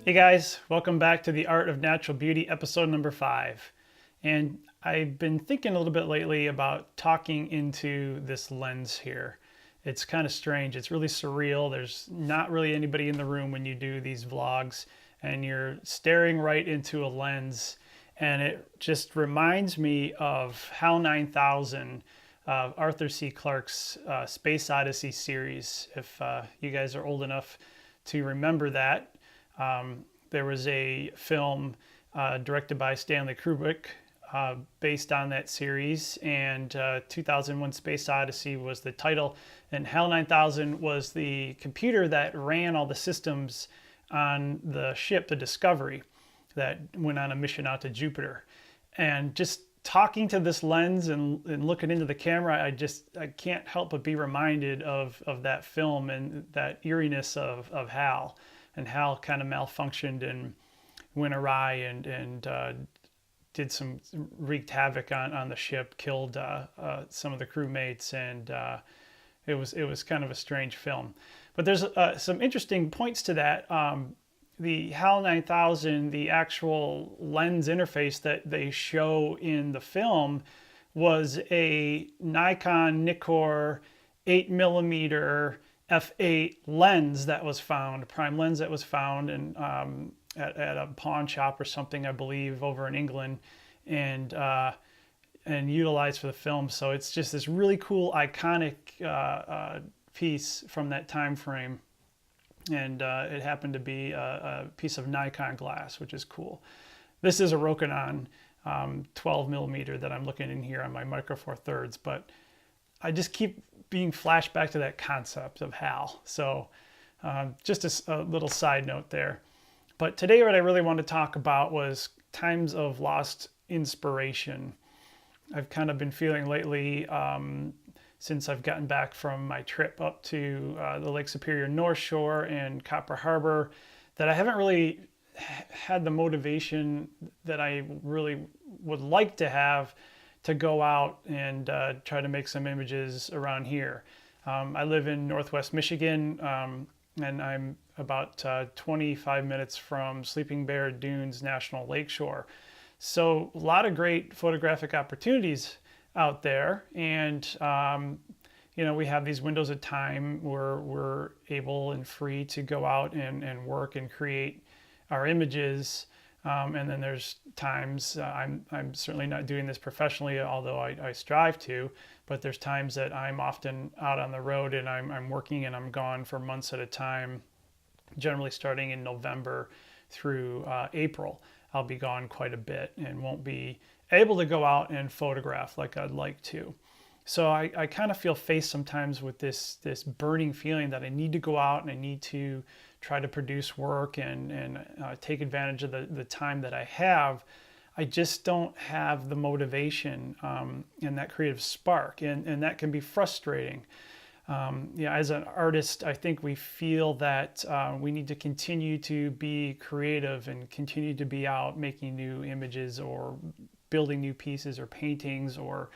Hey guys, welcome back to the Art of Natural Beauty, episode number 5. And I've been thinking a little bit lately about talking into this lens here. It's kind of strange. It's really surreal. There's not really anybody in the room when you do these vlogs, and you're staring right into a lens. And it just reminds me of HAL 9000, Arthur C. Clarke's Space Odyssey series. If you guys are old enough to remember that. There was a film directed by Stanley Kubrick based on that series, and 2001 Space Odyssey was the title, and HAL 9000 was the computer that ran all the systems on the ship, the Discovery, that went on a mission out to Jupiter. And just talking to this lens and looking into the camera, I can't help but be reminded of that film and that eeriness of HAL. And HAL kind of malfunctioned and went awry and did some wreaked havoc on the ship, killed some of the crewmates, and it was kind of a strange film. But there's some interesting points to that. The HAL 9000, the actual lens interface that they show in the film, was a Nikon Nikkor 8mm f8 lens that was found, prime lens that was found at a pawn shop or something, I believe, over in England, and utilized for the film. So it's just this really cool, iconic piece from that time frame, and it happened to be a piece of Nikon glass, which is cool. This is a Rokinon 12mm that I'm looking in here on my Micro Four Thirds, but I just keep being flashed back to that concept of HAL. So just a little side note there. But today what I really want to talk about was times of lost inspiration. I've kind of been feeling lately, since I've gotten back from my trip up to the Lake Superior North Shore and Copper Harbor, that I haven't really had the motivation that I really would like to have to go out and try to make some images around here. I live in Northwest Michigan, and I'm about 25 minutes from Sleeping Bear Dunes National Lakeshore. So a lot of great photographic opportunities out there, and we have these windows of time where we're able and free to go out and work and create our images. And then there's times, I'm certainly not doing this professionally, although I strive to, but there's times that I'm often out on the road and I'm working and I'm gone for months at a time, generally starting in November through April. I'll be gone quite a bit and won't be able to go out and photograph like I'd like to. So I kind of feel faced sometimes with this burning feeling that I need to go out and I need to try to produce work and take advantage of the time that I have. I just don't have the motivation and that creative spark, and that can be frustrating. As an artist, I think we feel that we need to continue to be creative and continue to be out making new images or building new pieces or paintings or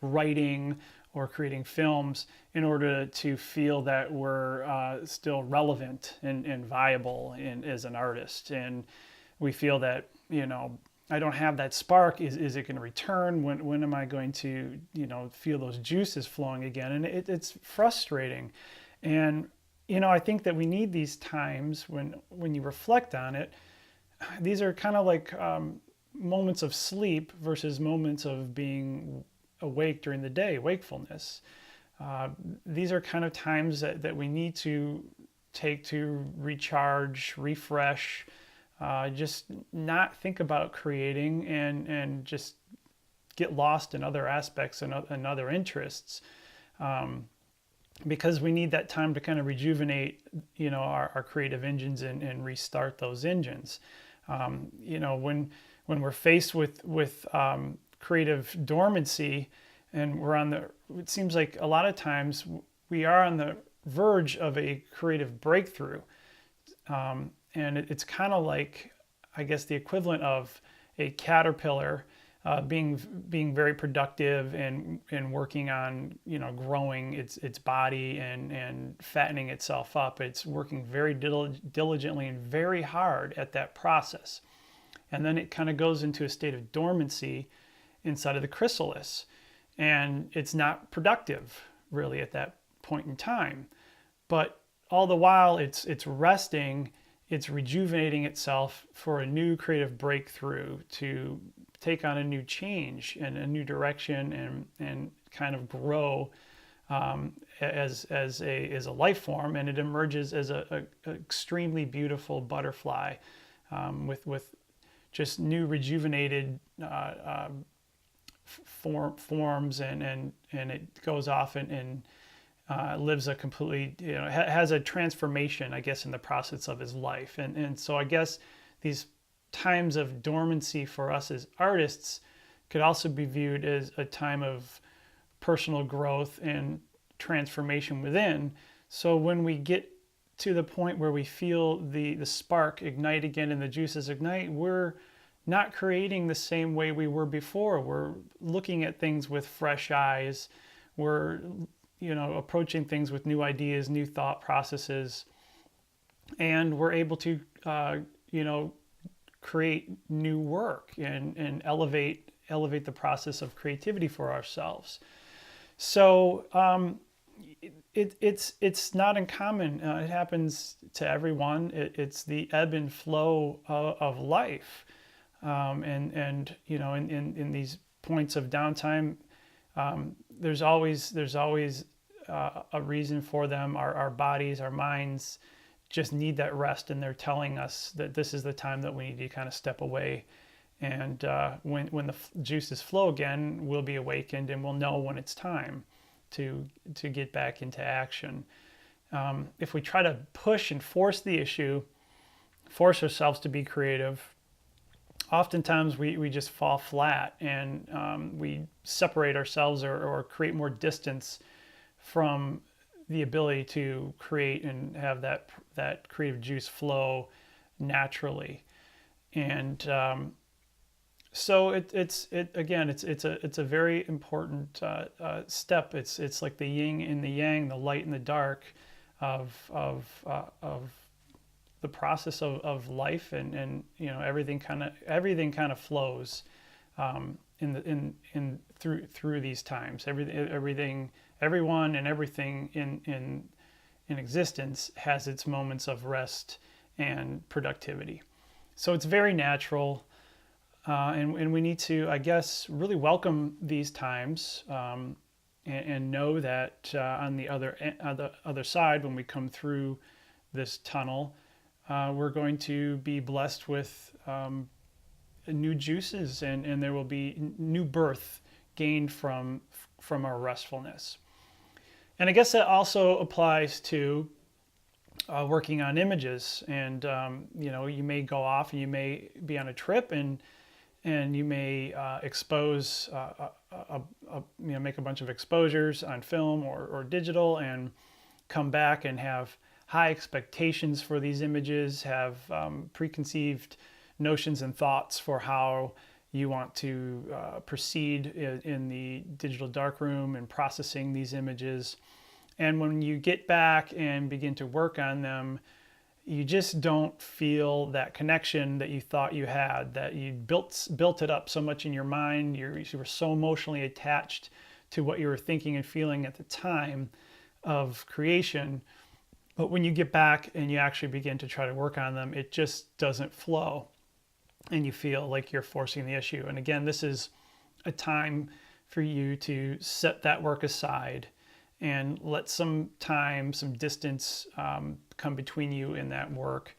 writing or creating films in order to feel that we're still relevant and viable as an artist. And we feel that, I don't have that spark. Is it going to return? When am I going to, feel those juices flowing again? And it's frustrating. And, I think that we need these times when you reflect on it. These are kind of like moments of sleep versus moments of being awake during the day, wakefulness. These are kind of times that we need to take to recharge, refresh, just not think about creating and just get lost in other aspects and other interests, because we need that time to kind of rejuvenate, our creative engines and restart those engines. When we're faced with creative dormancy and it seems like a lot of times we are on the verge of a creative breakthrough. And it's kind of like, I guess, the equivalent of a caterpillar being very productive and working on growing its body and fattening itself up. It's working very diligently and very hard at that process, and then it kind of goes into a state of dormancy inside of the chrysalis, and it's not productive really at that point in time. But all the while it's resting, it's rejuvenating itself for a new creative breakthrough, to take on a new change and a new direction, and kind of grow as a life form, and it emerges as a extremely beautiful butterfly, with just new rejuvenated forms, and it goes off and lives a completely, has a transformation, I guess, in the process of his life. And so I guess these times of dormancy for us as artists could also be viewed as a time of personal growth and transformation within. So when we get to the point where we feel the spark ignite again and the juices ignite, we're not creating the same way we were before. We're looking at things with fresh eyes. We're approaching things with new ideas, new thought processes, and we're able to create new work and elevate the process of creativity for ourselves. So it's not uncommon. It happens to everyone. It's the ebb and flow of life, and in these points of downtime, there's always a reason for them. Our bodies, our minds just need that rest, and they're telling us that this is the time that we need to kind of step away. And when the juices flow again, we'll be awakened, and we'll know when it's time to get back into action. If we try to push and force the issue, force ourselves to be creative, oftentimes we just fall flat, and we separate ourselves or create more distance from the ability to create and have that creative juice flow naturally. And so it's a very important step. It's like the yin and the yang, the light and the dark of the process of life, and everything kind of flows through these times. Everyone and everything in existence has its moments of rest and productivity. So it's very natural, and we need to, I guess, really welcome these times, and know that on the other side, when we come through this tunnel, we're going to be blessed with new juices, and there will be new birth gained from our restfulness. And I guess that also applies to working on images. And you may go off, and you may be on a trip, and you may expose make a bunch of exposures on film or digital, and come back and have high expectations for these images, have preconceived notions and thoughts for how you want to proceed in the digital darkroom and processing these images. And when you get back and begin to work on them, you just don't feel that connection that you thought you had, that you built it up so much in your mind. You were so emotionally attached to what you were thinking and feeling at the time of creation. But when you get back and you actually begin to try to work on them, it just doesn't flow, and you feel like you're forcing the issue. And again, this is a time for you to set that work aside and let some time, some distance come between you and that work.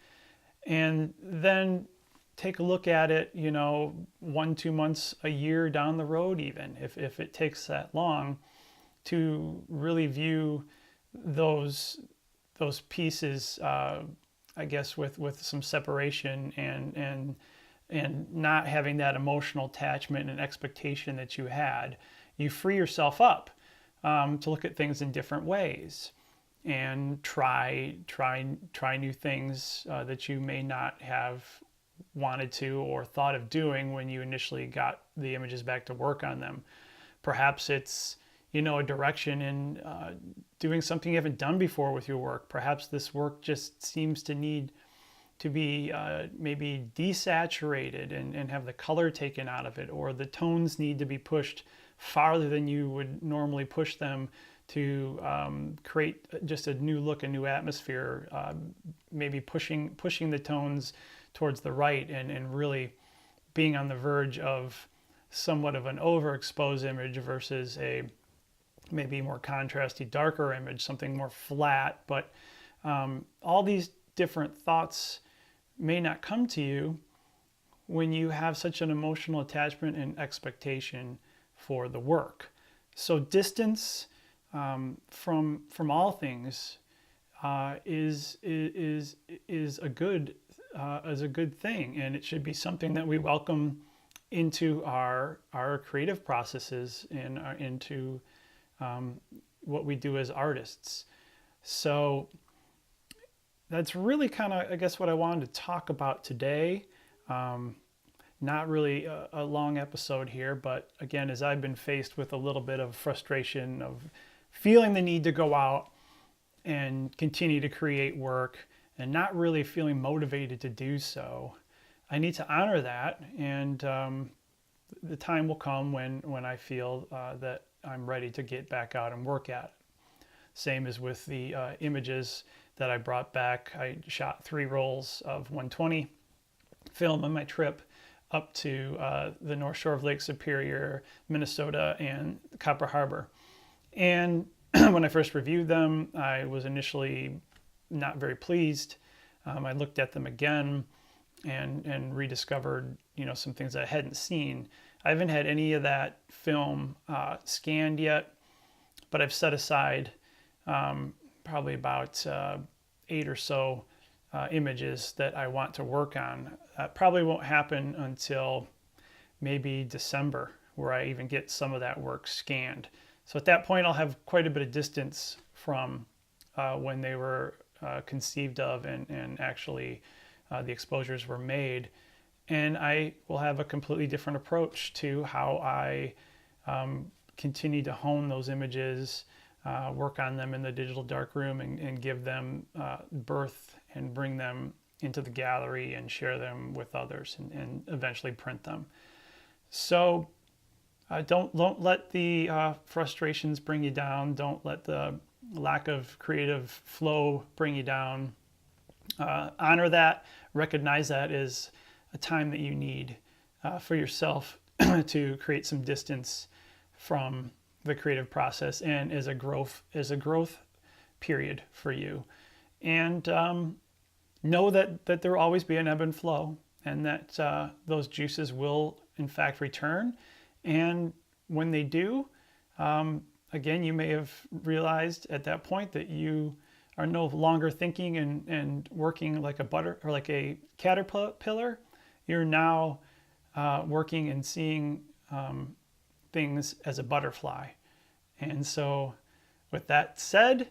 And then take a look at it, 1-2 months, a year down the road, even if it takes that long, to really view those pieces, I guess, with some separation and not having that emotional attachment and expectation that you had. You free yourself up to look at things in different ways, and try new things that you may not have wanted to or thought of doing when you initially got the images back to work on them. Perhaps it's, a direction in doing something you haven't done before with your work. Perhaps this work just seems to need to be maybe desaturated and have the color taken out of it, or the tones need to be pushed farther than you would normally push them to create just a new look, a new atmosphere, maybe pushing the tones towards the right and really being on the verge of somewhat of an overexposed image versus a maybe more contrasty, darker image, something more flat. But all these different thoughts may not come to you when you have such an emotional attachment and expectation for the work. So distance from all things is a good thing, and it should be something that we welcome into our creative processes and into what we do as artists. So that's really kind of, I guess, what I wanted to talk about today. Not really a long episode here, but again, as I've been faced with a little bit of frustration of feeling the need to go out and continue to create work and not really feeling motivated to do so, I need to honor that, and the time will come when I feel that I'm ready to get back out and work at it. Same as with the images that I brought back. I shot 3 rolls of 120 film on my trip up to the North Shore of Lake Superior, Minnesota, and Copper Harbor. And when I first reviewed them, I was initially not very pleased. I looked at them again and rediscovered, some things I hadn't seen. I haven't had any of that film scanned yet, but I've set aside probably about 8 or so images that I want to work on. Probably won't happen until maybe December, where I even get some of that work scanned. So at that point, I'll have quite a bit of distance from when they were conceived of and actually the exposures were made. And I will have a completely different approach to how I continue to hone those images, work on them in the digital darkroom and give them birth and bring them into the gallery and share them with others and eventually print them. So don't let the frustrations bring you down. Don't let the lack of creative flow bring you down. Honor that. Recognize that is a time that you need for yourself to create some distance from the creative process, and as a growth period for you. And know that there will always be an ebb and flow, and that those juices will in fact return. And when they do, again, you may have realized at that point that you are no longer thinking and working like a caterpillar. You're now working and seeing things as a butterfly. And so with that said,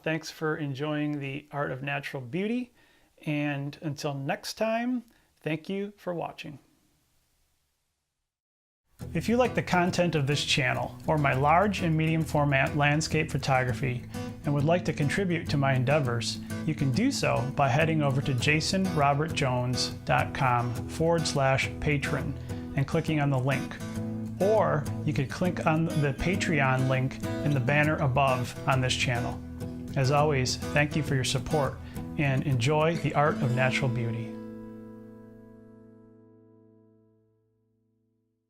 thanks for enjoying the Art of Natural Beauty. And until next time, thank you for watching. If you like the content of this channel or my large and medium format landscape photography and would like to contribute to my endeavors, you can do so by heading over to jasonrobertjones.com/patron and clicking on the link. Or you could click on the Patreon link in the banner above on this channel. As always, thank you for your support and enjoy the art of natural beauty.